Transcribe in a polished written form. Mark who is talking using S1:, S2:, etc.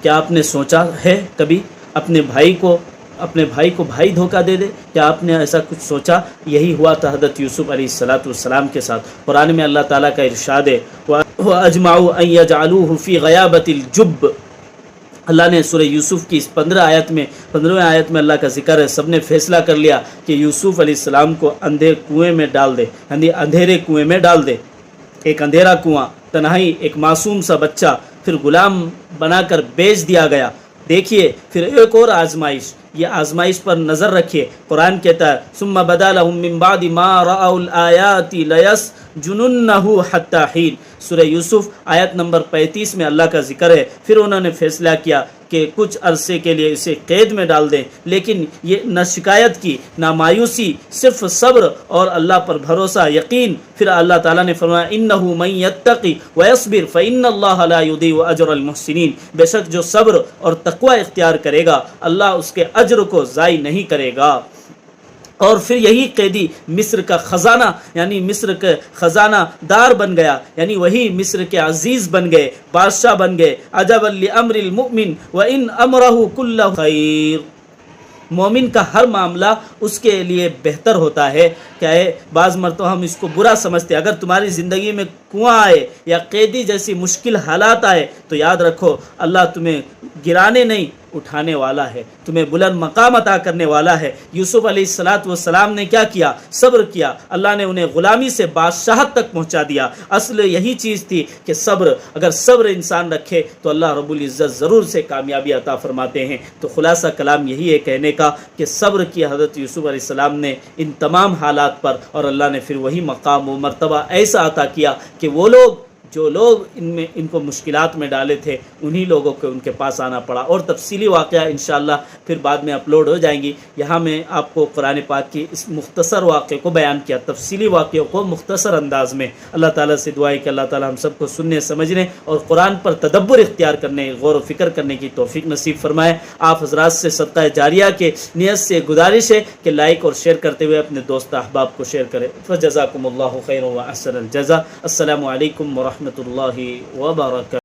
S1: کیا آپ نے سوچا ہے کبھی اپنے بھائی کو بھائی دھوکہ دے دے؟ کیا آپ نے ایسا کچھ سوچا؟ یہی ہوا تھا حضرت یوسف علیہ السلام کے ساتھ۔ قرآن میں اللہ تعالیٰ کا ارشاد ہے وَأَجْمَعُوا أَن يَجْعَلُوهُ فِي غَيَابَةِ الْجُبِّ۔ اللہ نے سورہ یوسف کی اس 15ویں آیت میں اللہ کا ذکر ہے، سب نے فیصلہ کر لیا کہ یوسف علیہ السلام کو اندھے کنویں میں ڈال دے، یعنی اندھیرے کنویں میں ڈال دے۔ ایک اندھیرا کنواں، تنہائی، ایک معصوم سا بچہ، پھر غلام بنا کر بیچ دیا گیا۔ دیکھیے پھر ایک اور آزمائش، یہ آزمائش پر نظر رکھیے۔ قرآن کہتا ہے ثم بدا لهم من بعد ما رأوا الآیات لیسجننه حتی حین۔ سورہ یوسف آیت نمبر 35 میں اللہ کا ذکر ہے، پھر انہوں نے فیصلہ کیا کہ کچھ عرصے کے لیے اسے قید میں ڈال دیں، لیکن یہ نہ شکایت کی نہ مایوسی، صرف صبر اور اللہ پر بھروسہ، یقین۔ پھر اللہ تعالیٰ نے فرمایا انہ من یتقی ویصبر فإن اللہ لا یضیع اجر المحسنین۔ بے شک جو صبر اور تقوی اختیار کرے گا اللہ اس کے اجر کو ضائع نہیں کرے گا۔ اور پھر یہی قیدی مصر کا خزانہ، یعنی مصر کے خزانہ دار بن گیا، یعنی وہی مصر کے عزیز بن گئے، بادشاہ بن گئے۔ عجبا لامر المؤمن وان امرہ کلہ خیر۔ مومن کا ہر معاملہ اس کے لیے بہتر ہوتا ہے۔ کیا ہے، بعض مرتبہ ہم اس کو برا سمجھتے ہیں۔ اگر تمہاری زندگی میں کنواں آئے یا قیدی جیسی مشکل حالات آئے تو یاد رکھو اللہ تمہیں گرانے نہیں اٹھانے والا ہے، تمہیں بلند مقام عطا کرنے والا ہے۔ یوسف علیہ السلام نے کیا کیا؟ صبر کیا، اللہ نے انہیں غلامی سے بادشاہت تک پہنچا دیا۔ اصل یہی چیز تھی کہ صبر، اگر صبر انسان رکھے تو اللہ رب العزت ضرور سے کامیابی عطا فرماتے ہیں۔ تو خلاصہ کلام یہی ہے کہنے کا کہ صبر کیا حضرت یوسف علیہ السلام نے ان تمام حالات پر، اور اللہ نے پھر وہی مقام و مرتبہ ایسا عطا کیا کہ وہ لوگ جو لوگ ان کو مشکلات میں ڈالے تھے انہی لوگوں کو ان کے پاس آنا پڑا۔ اور تفصیلی واقعہ انشاءاللہ پھر بعد میں اپلوڈ ہو جائیں گی۔ یہاں میں آپ کو قرآن پاک کی اس مختصر واقعے کو بیان کیا، تفصیلی واقعوں کو مختصر انداز میں۔ اللہ تعالیٰ سے دعا ہے کہ اللہ تعالیٰ ہم سب کو سننے، سمجھنے اور قرآن پر تدبر اختیار کرنے، غور و فکر کرنے کی توفیق نصیب فرمائے۔ آپ حضرات سے صدقہ جاریہ کے نیت سے گزارش ہے کہ لائک اور شیئر کرتے ہوئے اپنے دوست احباب کو شیئر کریں۔ فجزاکم اللہ خیر و احسن الجزا۔ السلام علیکم ورحمۃ اللہ وبرکاتہ۔